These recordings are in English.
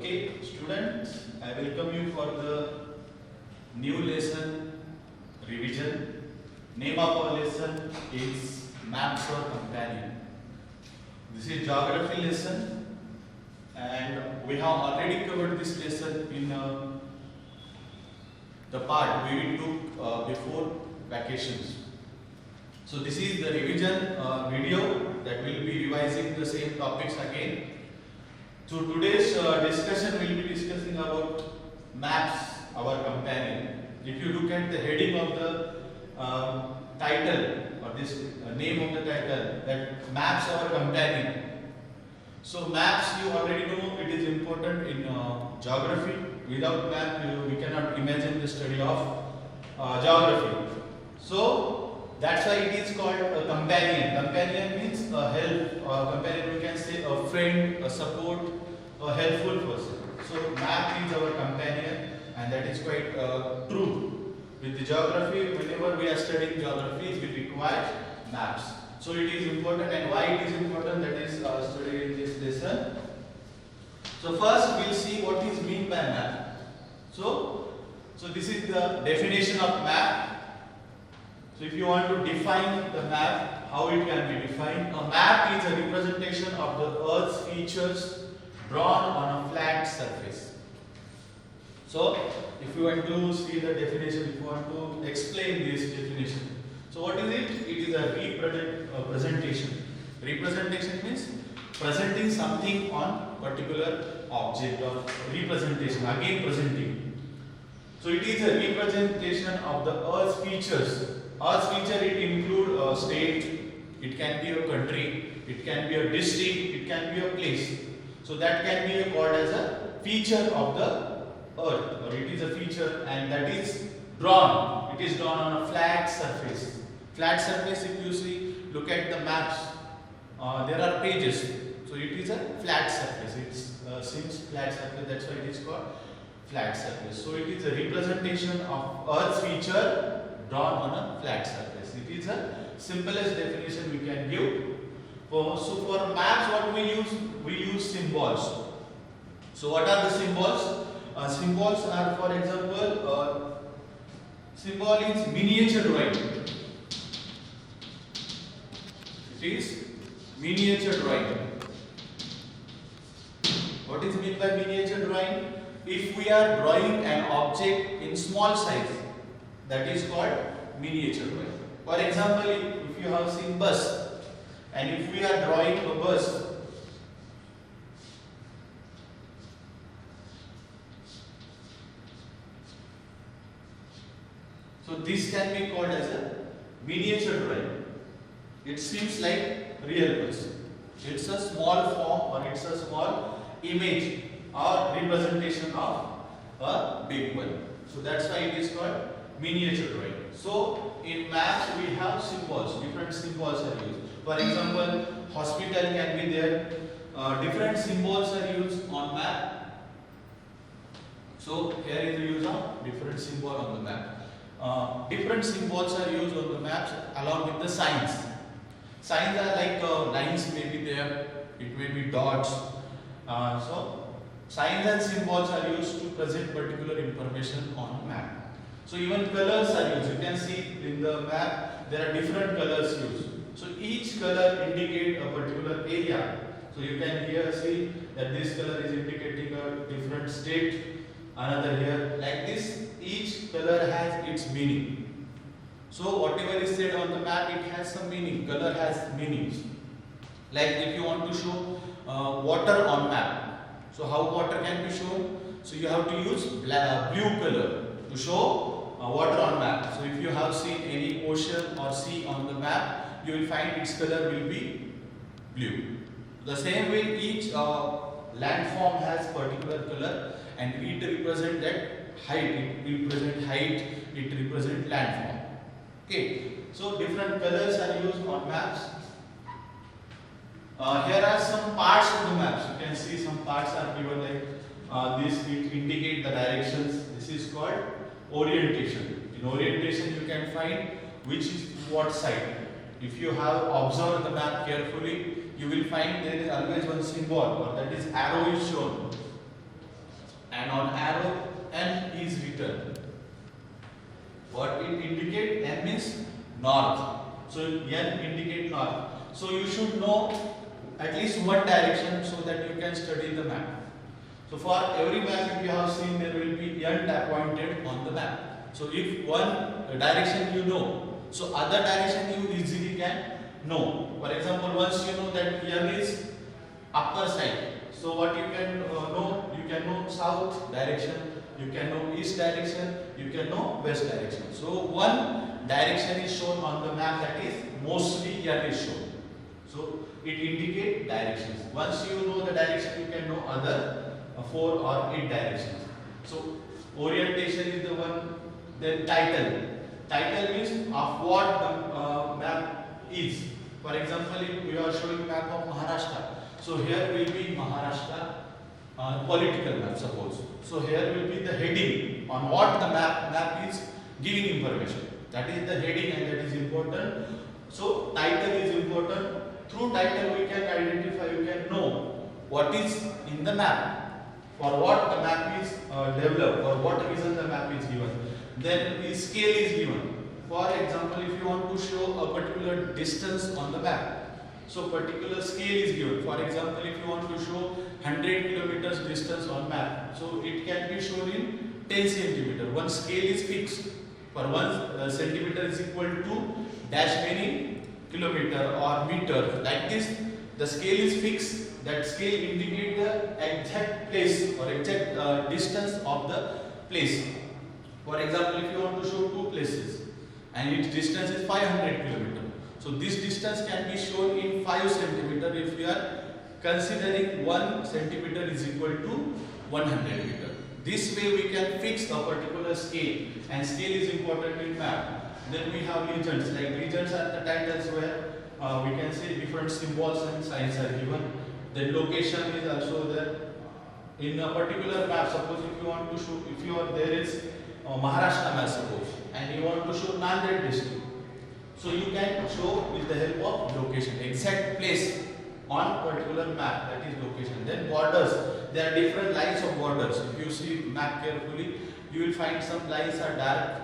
Okay, students, I welcome you for the new lesson revision. Name of our lesson is Maps or Companion. This is geography lesson, and we have already covered this lesson in the part we took before vacations. So this is the revision video that will be revising the same topics again. So today's discussion will be discussing about maps, our companion. If you look at the heading of the title or this name of the title, that maps our companion. So maps, you already know it is important in geography. Without map, we cannot imagine the study of geography. So that's why it is called a companion. Companion means a help, or companion we can say a friend, a support, a helpful person. So map is our companion, and that is quite true. With the geography, whenever we are studying geography, we require maps. So it is important, and why it is important, that is studied in this lesson. So first we will see what is meant by map. So this is the definition of map. So if you want to define the map, how it can be defined? A map is a representation of the Earth's features drawn on a flat surface. So if you want to see the definition, if you want to explain this definition, so what is it? It is a representation. Representation means presenting something on particular object, or representation, again presenting. So it is a representation of the Earth's features. Earth's feature, it include a state, it can be a country, it can be a district, it can be a place. So that can be called as a feature of the Earth, or it is a feature, and that is drawn. It is drawn on a flat surface. Flat surface, if you see, look at the maps, there are pages. So it is a flat surface. It seems flat surface, that's why it is called flat surface. So it is a representation of Earth's feature drawn on a flat surface. It is a simplest definition we can give. So for maps, what we use symbols. So what are the symbols? Symbols are, for example, symbol is miniature drawing. It is miniature drawing. What is meant by miniature drawing? If we are drawing an object in small size, that is called miniature drawing. For example, if you have seen bus, and if we are drawing a bus, so this can be called as a miniature drawing. It seems like real bus. It's a small form, or it's a small image or representation of a big one. So that's why it is called miniature drawing. So in maps we have symbols, different symbols are used. For example, hospital can be there. Different symbols are used on map. So here is the use of different symbol on the map. Different symbols are used on the maps along with the signs. Signs are like lines may be there, it may be dots. So signs and symbols are used to present particular information on map. So even colors are used. You can see in the map there are different colors used. So each color indicates a particular area. So you can here see that this color is indicating a different state, another here. Like this, each color has its meaning. So whatever is said on the map, it has some meaning. Color has meanings. Like if you want to show water on map. So how water can be shown? So you have to use blue color to show water on map. So if you have seen any ocean or sea on the map, you will find its color will be blue. The same way, each landform has particular color, and it represents that height. It represents height. It represents landform. Okay. So different colors are used on maps. Here are some parts of the maps. You can see some parts are given like this. It indicate the directions. This is called orientation. In orientation, you can find which is what side. If you have observed the map carefully, you will find there is always one symbol, or that is arrow is shown. north. So N indicate north. So you should know at least one direction so that you can study the map. So for every map, if you have seen, there will be N pointed on the map. So if one direction you know, so other direction you easily can know. For example, once you know that N is upper side, so what you can know? You can know south direction, you can know east direction, you can know west direction. So one direction is shown on the map, that is mostly N is shown. So it indicates directions. Once you know the direction, you can know other 4 or 8 directions. So orientation is the one. Then title. Title means of what the map is. For example, if we are showing map of Maharashtra, so here will be Maharashtra political map, suppose. So here will be the heading on what the map is giving information. That is the heading, and that is important. So title is important. Through title we can identify, you can know what is in the map, for what the map is developed, or what reason the map is given. Then the scale is given. For example, if you want to show a particular distance on the map, so particular scale is given. For example, if you want to show 100 kilometers distance on map, so it can be shown in 10 centimeter. One scale is fixed. For 1 centimeter is equal to dash many kilometer or meter. Like this, the scale is fixed. That scale indicates the exact place or exact distance of the place. For example, if you want to show 2 places and its distance is 500 km, so this distance can be shown in 5 centimeter if we are considering 1 centimeter is equal to 100 meter. This way we can fix a particular scale, and scale is important in map. Then we have legends. Like legends are the titles where we can say different symbols and signs are given. Then location is also there. In a particular map, suppose if you want to show, if you are there is Maharashtra map, suppose, and you want to show Nanded district, so you can show with the help of location, exact place on particular map, that is location. Then borders, there are different lines of borders. If you see map carefully, you will find some lines are dark.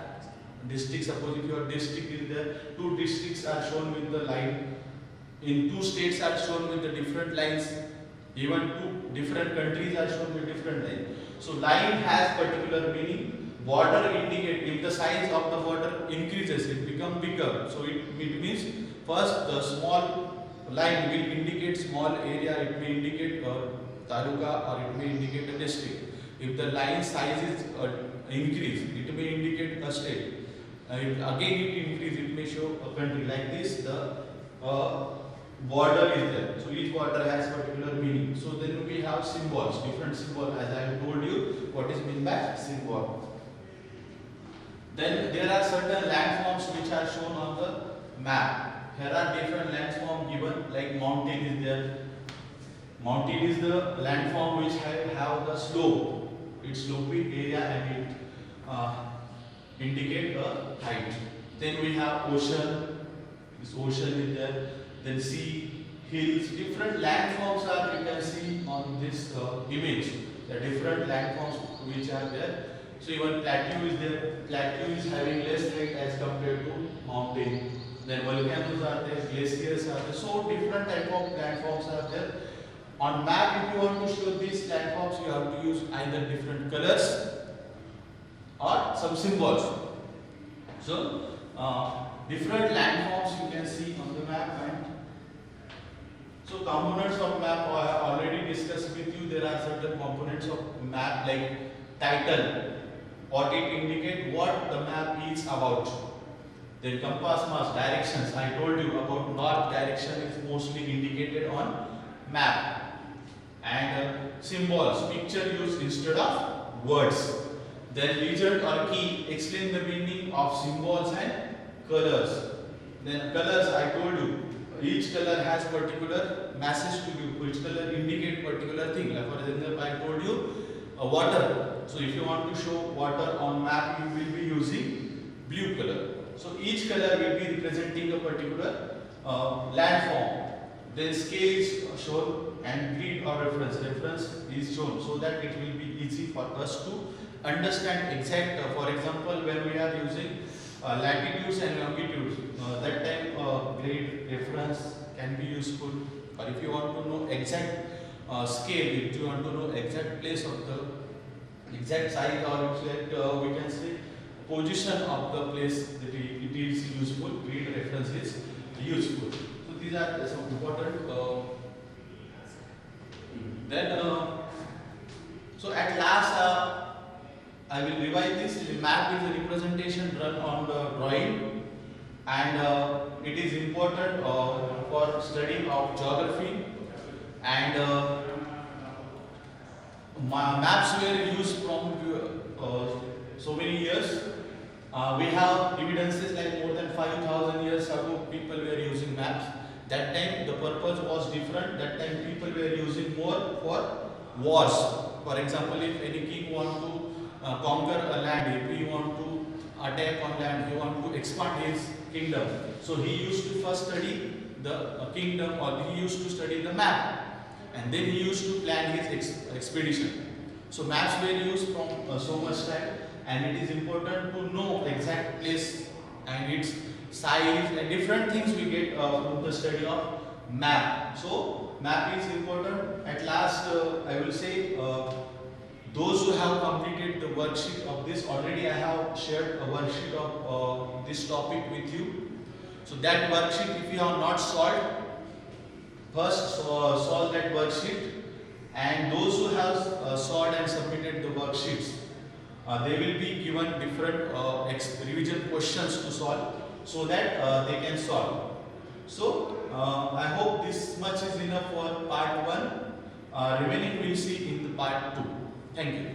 District, suppose if your district is there, 2 districts are shown with the line. In 2 states are shown with the different lines. Even 2 different countries are shown with different lines. So line has particular meaning. Border indicate, if the size of the border increases, it becomes bigger. So it means first the small line will indicate small area, it may indicate a taluka or it may indicate a district. If the line size is increased, it may indicate a state. If again it increase, it may show a country. Like this, the border is there. So each border has particular meaning. So then we have symbols, different symbols, as I have told you what is meant by symbol. Then there are certain landforms which are shown on the map. Here are different landforms given, like mountain is there. Mountain is the landform which have the slope. Its sloping area and it indicate a height. Then we have ocean. This ocean is there. Then sea, hills, different landforms are, you can see on this image. The different landforms which are there. So even plateau is there. Plateau is having less height as compared to mountain. Then volcanoes are there, glaciers are there. So different type of landforms are there. On map, if you want to show these landforms, you have to use either different colors or some symbols. So different landforms you can see on the map. And so components of map I have already discussed with you. There are certain components of map like title, what it indicates, what the map is about. Then compass marks, directions. I told you about north direction is mostly indicated on map. And symbols, picture used instead of words. Then legend or key explain the meaning of symbols and colors. Then colors, I told you, each color has particular message to you. Each color indicate particular thing. Like for example, I told you water. So if you want to show water on map, you will be using blue color. So each color will be representing a particular landform. Then scale is shown and grid or reference is shown, so that it will be easy for us to understand exact. For example, when we are using latitudes and longitudes. That time grade reference can be useful. Or if you want to know exact scale, if you want to know exact place of the exact size, or exact we can say position of the place, that it is useful. Grid reference is useful. So these are some important. So at last I will revise this. The map is a representation run on the drawing, and it is important for study of geography, and maps were used from so many years. We have evidences like more than 5,000 years ago people were using maps. That time the purpose was different. That time people were using more for wars. For example, if any king want to conquer a land, if he want to attack on land, he want to expand his kingdom. So he used to first study the kingdom, or he used to study the map, and then he used to plan his expedition. So maps were used from so much time, and it is important to know exact place and its size and different things we get from the study of map. So map is important. At last I will say those who have completed the worksheet of this, already I have shared a worksheet of this topic with you. So that worksheet, if you have not solved, first solve that worksheet, and those who have solved and submitted the worksheets, they will be given different revision questions to solve, so that they can solve. So I hope this much is enough for part 1. Remaining we will see in the part 2. Thank you.